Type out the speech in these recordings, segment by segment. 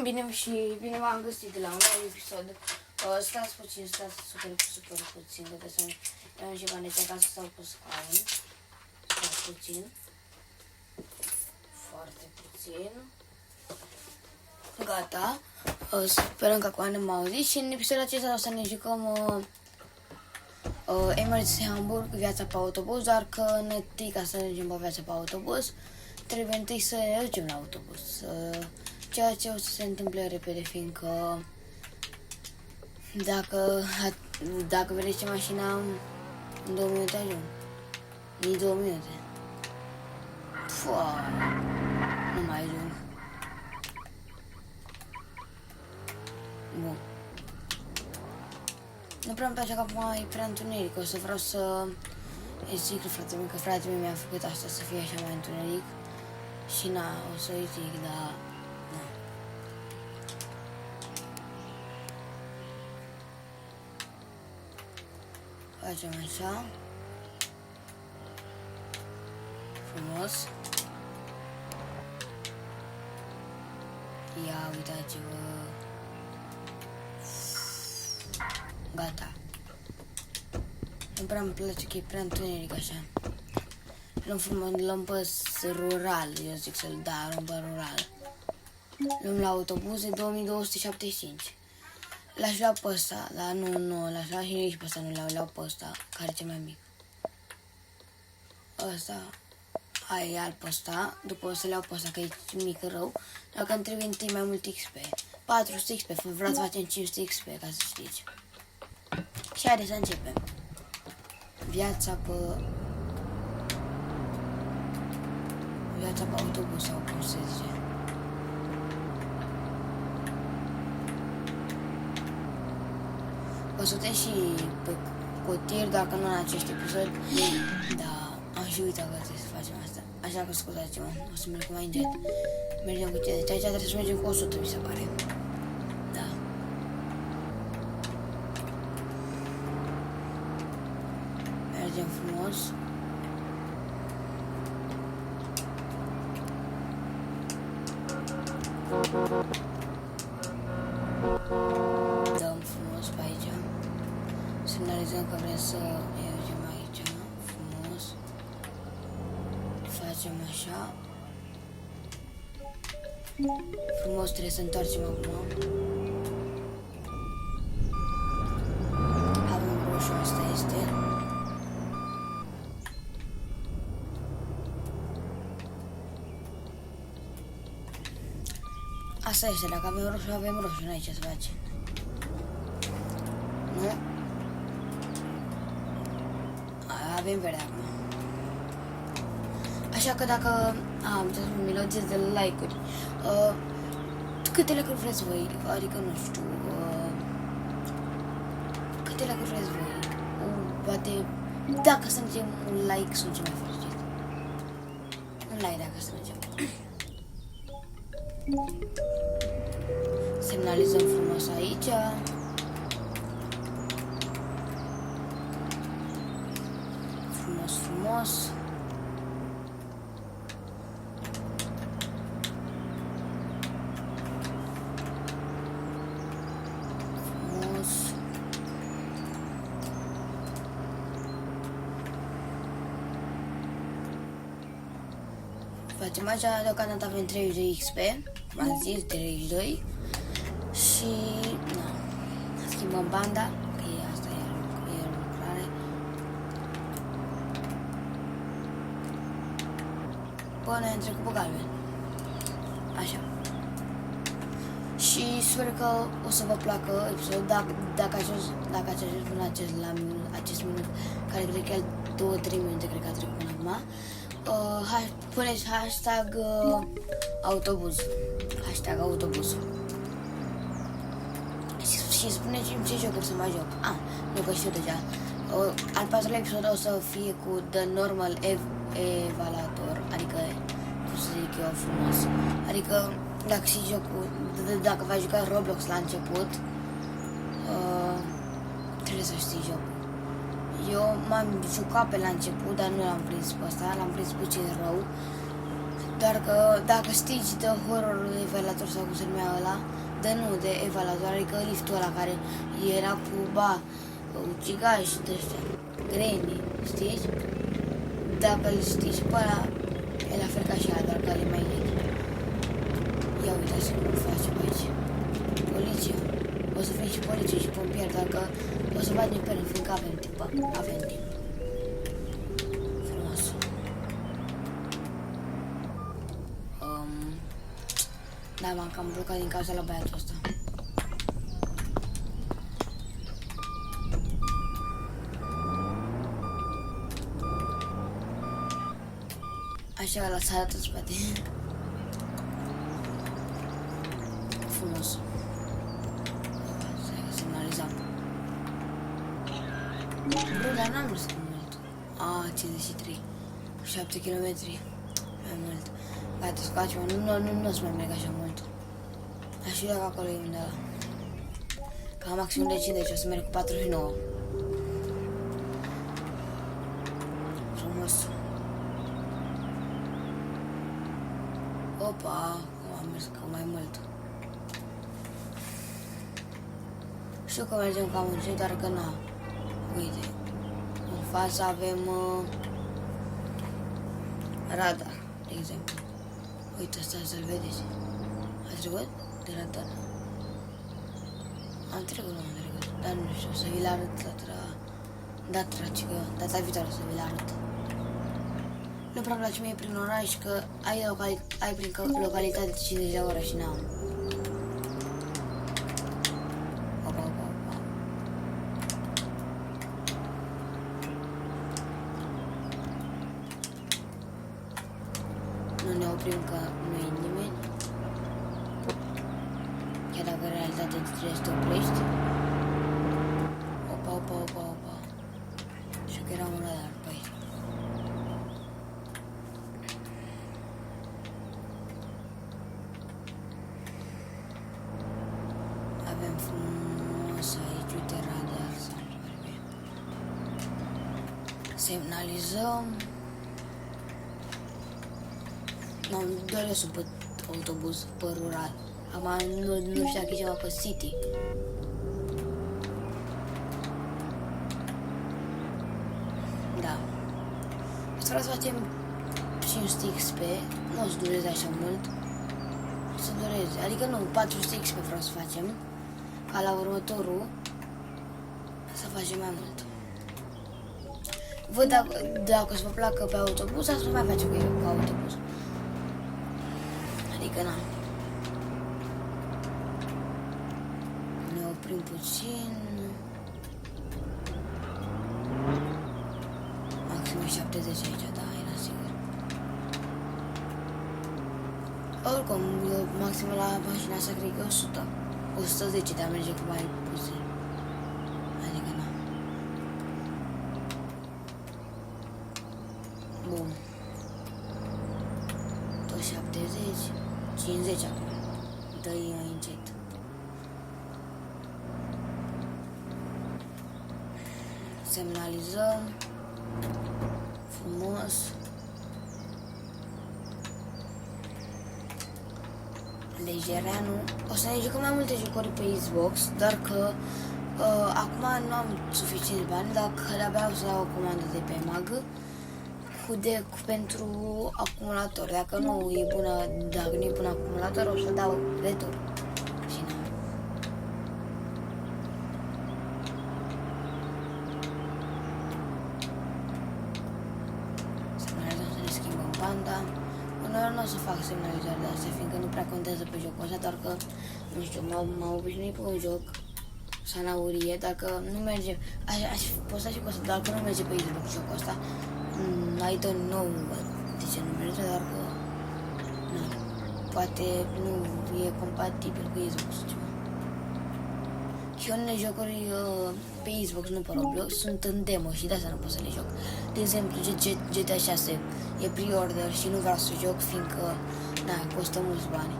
Bine și bine v-am găsit de la un nou episod. Stați puțin, stați super puțin, că să am ceva necesar ca să stau pe scaun. Stați puțin. Foarte puțin. Gata. Sperăm că acum ne-am auzit și în episodul acesta o să ne jucăm Emirates Hamburg, viața pe autobuz, doar că întâi ca să mergem pe viața pe autobuz, trebuie întâi să ne ducem la autobuz. Ceea ce o să se întâmple repede, fiindcă dacă vedeți mașina, în 2 minute ajung. Nici 2 minute. Fua, nu mai ajung. Bun. Nu prea îmi place că acum e prea întuneric. O să vreau să zic lui fratele meu, că fratele meu mi-a făcut asta să fie așa mai întuneric. Și na, o să îi zic, dar na. Facem așa. Frumos. Ia, uitați-vă. Gata. Nu prea îmi place că e prea întuneric așa. Luăm pe rural, eu zic să-l luăm pe rural. Luăm la autobuze 2275. L-aș lua pe ăsta, dar nu, l-aș lua și nici pe ăsta, nu l-au pe ăsta, care e cel mai mic. Ăsta, aia iar pe ăsta, după o să le iau pe ăsta, că e mic rău, dacă îmi trebuie întâi mai mult XP. 400 XP, vreau să facem 500 XP, ca să știți. Și haideți să începem. Viața pe autobuz, sau cum se zice. O să te și pe cotier, dacă nu în acest episod. Da, am și uitat că trebuie să facem asta. Așa că scuzați-mă, o să merg mai încet. Mergem cu tine. Deci aici trebuie să mergem cu 100, mi se pare. Da. Mergem frumos. Dăm frumos pe aici. Semnalizăm că vrem să mergem aici. Frumos. Facem așa. Frumos, trebuie să întoarcem acum. Avem roșu, asta este. Asta este, dacă avem roșu, n-ai ce să facem. Nu? Avem verde acum. Așa că dacă am să melodie de like-uri, câte like-uri vreți voi? Adică nu știu, câte like-uri vreți voi? Poate, dacă strângem un like, sunt ce mai fericit. Un like dacă strângem. Semnalizăm frumos aici. Frumos, frumos. Frumos. Facem aici, deocamdată avem 32 XP. M-am zis, 32. Și, na, schimbăm banda, că e asta, e lucrare. Până ne trecut pe galben. Așa. Și sper că o să vă placă episodul, dacă ați ajuns până la acest minut, care cred că e 2-3 minute, cred că a trecut până acum. Puneți hashtag autobuz. Hashtag autobuz. Și spuneți-mi ce jocuri să mai joc. Nu că știu deja. Al 4-lea episod o să fie cu The Normal Evaluator, adică, cum să zic eu frumos, adică dacă și jocul, dacă v-ai jucat Roblox la început, trebuie să știi jocul. Eu m-am jucat pe la început, dar nu l-am prins pe ăsta, l-am prins puțin rău. Doar că dacă stingi de horrorul evalator sau cum se numea ăla, de evalator, adică liftul ăla care era cu ucigași de ăștia, greni, știi? Dacă îl stingi pe ăla, e la fel ca și ăla, doar că e mai lent. Ia uitați cum face pe aici. Poliția. O să fim și poliție și pompieri, doar că o să facem pe rând, fiindcă avem timp. Avem timp. Frumos. Da, m-am cam blocat din cauza la băiatul ăsta. Așa, la sala tot spate. Frumos. Să semnalizăm. Bă, dar n-am mers mult. 53. 7 km. Mai mult. Gata, scoace-mă. Nu o să mai merg așa mult. Aș vrea că acolo e undeva. Ca maximum de 50, o să merg cu 49. Frumos. Opa, cum am mers că mai mult. Știu că mergem cam încet, dar că na. Uite, în față avem radar, de exemplu. Uite, asta să-l vedeți. A trecut de radar. Am trecut, dar nu știu, să vi-l arăt data viitoare să vi-l arăt. Nu prea-mi place mie prin oraș, că ai prin localitate 50 de ore și n-am. Nu ne oprim că nu e nimeni. Chiar dacă în realitate trebuie să te oprești. Opa. Și că era un radar pe aici. Avem frumos aici, uite radar. Semnalizăm. Nu, doar eu sunt pe autobuz, pe rural. Acum nu știu dacă e ceva pe city. Da. O să vreau să facem 500 XP. Nu o să dureze așa mult. O să dureze, adică nu, 400 XP vreau să facem. Ca la următorul să facem mai mult. Văd dacă o să vă placă pe autobuz, să mai facem cu autobuz. Adică n-am. Ne oprim puțin. Maxim 70 aici, da, era sigur. Oricum, maxim la mașina asta cred că 100. 110, dar merge cu mai puțin. Adică n-am. Bun. Tot 70. 50 acum. Dă-i încet. Semnalizăm. Frumos. Lejereanu. O să ne jucăm mai multe jucări pe Xbox, dar că acum nu am suficient bani, dacă de-abia o să dau o comandă de pe Mag pentru acumulator. Dacă nu e bună acumulator, o să dau retur. Și nu. Semnalizăm să ne schimbăm banda. Uneori nu o să fac semnalizări de astea, fiindcă nu prea contează pe jocul ăsta, doar că, nu știu, m-am obișnuit pe un joc, Sanaurie, dacă nu merge, aș posta și cu asta, dacă nu merge pe Xbox jocul ăsta, I don't know de ce nu merge, dar că, nu, poate nu e compatibil cu Xbox ceva. Și unele jocuri pe Xbox, nu pe Roblox, sunt în demo și de asta nu pot să le joc. De exemplu, GTA 6 e pre-order și nu vreau să joc, fiindcă, na, costă mulți bani.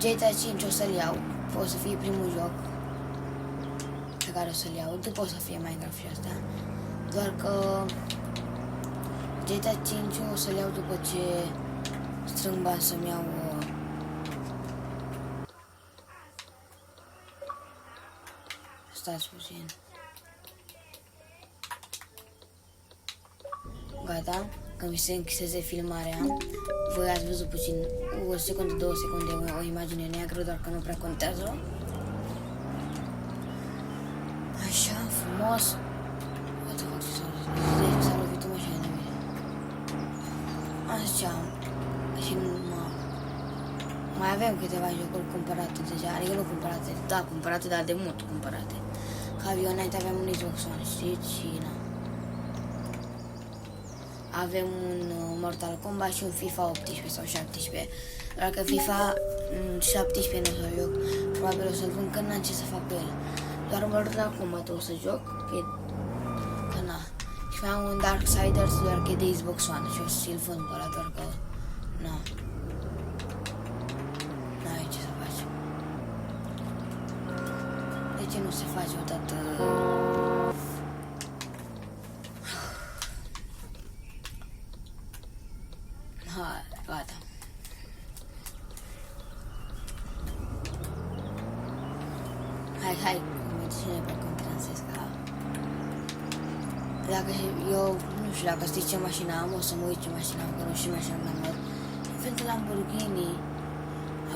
GTA 5 o să-l iau, o să fie primul joc pe care o să-l iau, după o să fie Minecraft și astea. Doar că GTA 5 o să-l iau după ce strâng bani să-mi iau stați puțin. Gata, că mi se închiseze filmarea. Voi ați văzut puțin, o secundă, 2 secunde, o imagine neagră, doar că nu prea contează. Așa, frumos. What the fuck, ce s-a lovit o mașină de mine. Așa, și mai avem câteva jocuri cumpărate deja, adică nu cumpărate, da, cumpărate, dar de mult cumpărate. Ca înainte aveam un Xbox One, știți, și na. Avem un Mortal Kombat și un FIFA 18 sau 17. Doar că FIFA 17 nu o să joc, probabil o să-l vând, că n-am ce să fac cu el. Doar Mortal Kombat o să joc, că na. Și mai am un Darksiders, doar că e de Xbox One și o să-l vând pe ăla, doar că na. N-ai ce să faci. De ce nu se face odată? Hai, gata. Hai, cine pe cum transesc, ha? Dacă eu, nu știu dacă știți ce mașină am, o să mă uit ce mașină am, că nu știu ce mașină am luat. Avem Lamborghini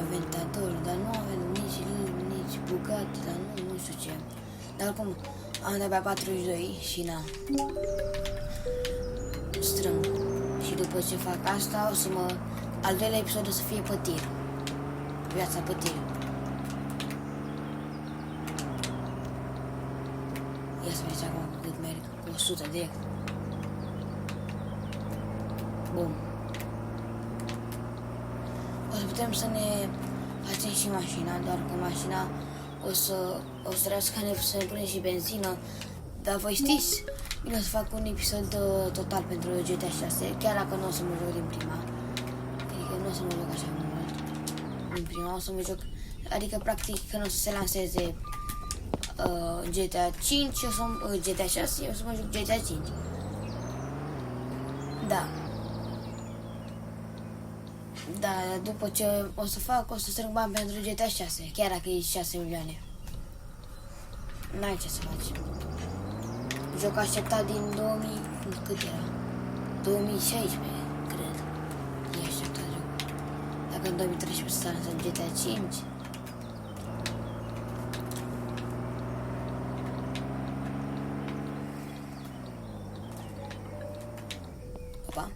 Aventador, dar nu avem nici Bugatti, dar nu știu ce. Dar oricum, am de-abia 42 și na. Strâng. Și după ce fac asta, o să al doilea episod o să fie pe tir. Viața pe tir. Ia să vedeți acum cât merg. Cu 100 direct. Bun. O să putem să ne facem și mașina, doar că mașina o să trebuiască să ne punem și benzină. Dar voi știți, bine, o să fac un episod total pentru GTA 6, chiar dacă nu o să mă joc din prima. Adică nu o să mă joc așa mult din prima, o să mă joc, adică practic când o să se lanseze GTA 5, GTA 6, eu o să mă joc GTA 5. Da. Da, după ce o să fac, o să strâng bani pentru GTA 6, chiar dacă e 6 milioane. N-ai ce să faci. Joc așteptat din 2000, cât era? 2016, cred. E așteptat jocul. Dacă în 2013 s-a lansat GTA 5. Opa.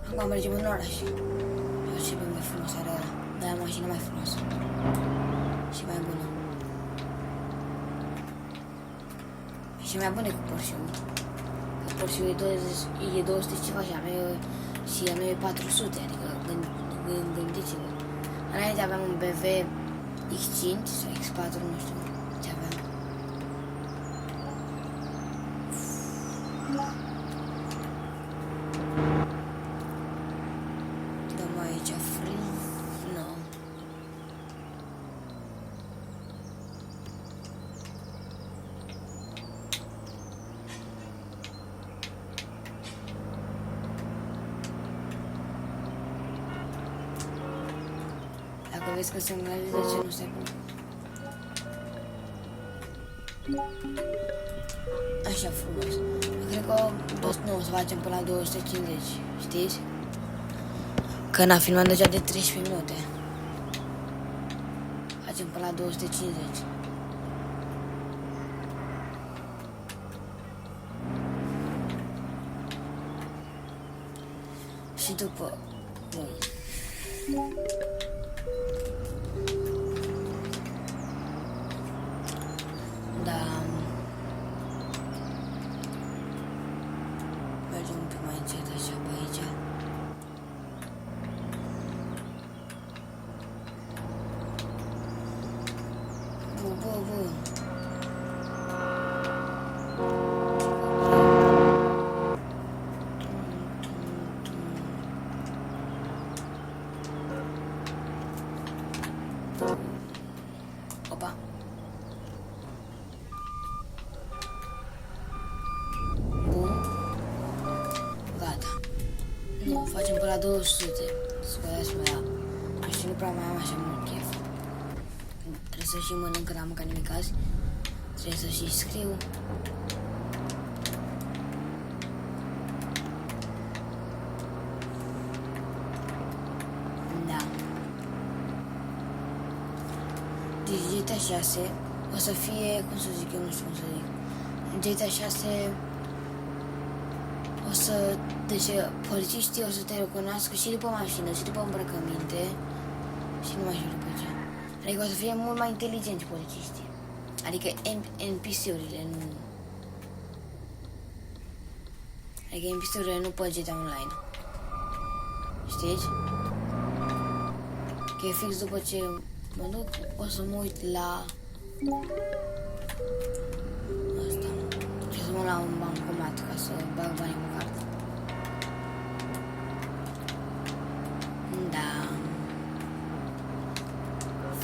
Acum mergem în oraș. Eu ce mai frumos are ăla. Dar am mașina mai frumoasă. Și mai bună. Și mai bună cu Porsche-ul. Că Porsche-ul e 200 ceva și a meu e 400, adică gândiți-vă. Înainte aveam un BMW X5 sau X4, nu știu ce aveam. Dăm aici friz, nu. Dacă vezi că se îngrăjează, ce nu se pune. Așa frumos. Cred că nu o să facem până la 250, știți? Că n-am filmat deja de 13 minute. Facem până la 250. Și după... Bun. Da. Mergem un pic mai încet așa pe aici. Bă. Opa. Bun. Gata. Nu, facem până la la 200. Scuzați-mă, da. Și nu prea mai am așa mult chef. Trebuie să și mănânc, n-am mâncat nimic azi. Trebuie să și scriu. Da. Deci GTA 6 o să fie, cum să zic eu, nu știu cum să zic. GTA 6 o să, deci polițiștii o să te recunoască și după mașină, și după îmbrăcăminte și nu mai știu după ce. Adică o să fie mult mai inteligenți polițiștii. Adică NPC-urile, nu... Adică NPC-urile nu pe GTA Online. Știți? Că e fix după ce mă duc, o să mă uit la... Asta. Și să mă la un bancomat ca să bag banii pe carte. Da.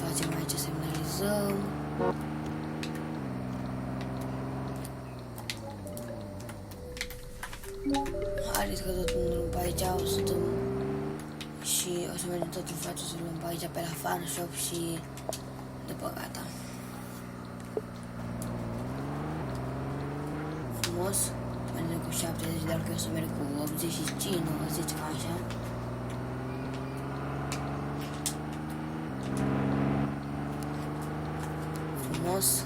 Facem aici, semnalizăm. Haideți că tot luăm pe aici, o să dăm și o să mergem tot în față, să luăm pe aici pe la Farm Shop și după gata. Frumos, mergem cu 70, dar că eu o să merg cu 85, 90, ca așa. Frumos.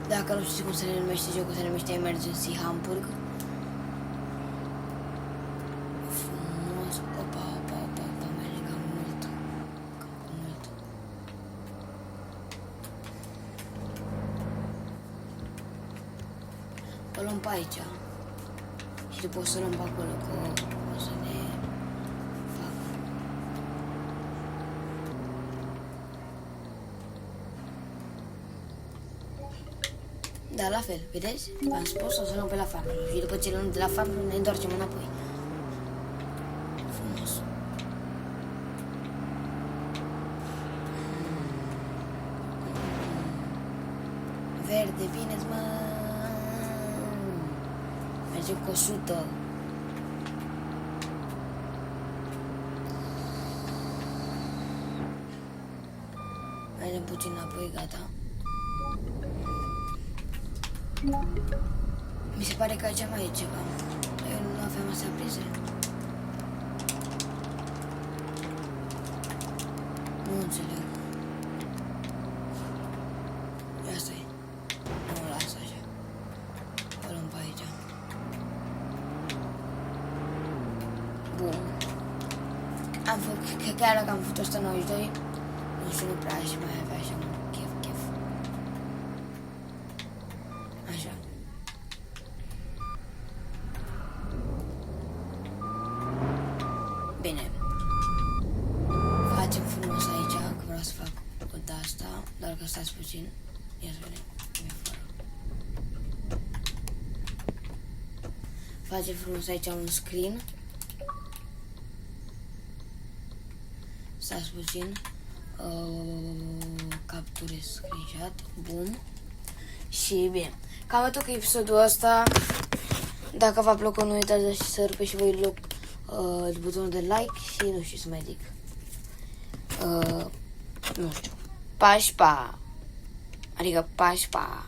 Dacă nu știți cum se numește jocul, se numește Emergency Hamburg. Frumos. Opa, merge cam mult. Cam mult. O luăm pe aici. Și după o să luăm pe acolo, că o să ne facă. Da, la fel, vedeți? V-am spus, o să luăm pe la farm. Și după ce luăm de la farm, ne întoarcem înapoi. Frumos. Verde, bine-ți, mă. Mergem cu 100. Mergem puțin înapoi, gata. Mi se pare că aici mai e ceva. Eu nu aveam astea prinse. Nu înțeleg. Asta e. Nu o las așa. O luăm pe aici. Bun. Am făcut, chiar dacă am făcut 192, nu știu, nu prea și mai avea așa un chef. Așa. Bine. Facem frumos aici, că vreau să fac o de asta, doar că stați puțin. Ia să vedem. Facem frumos aici un screen. Stați puțin. Capturez screenshot. Bun. Și bine. Cam atât cu episodul ăsta. Dacă v-a plăcut, nu uitați să rupeți și voi butonul de like și nu știu să mai zic. Nu știu. Pașpa. Adică pașpa.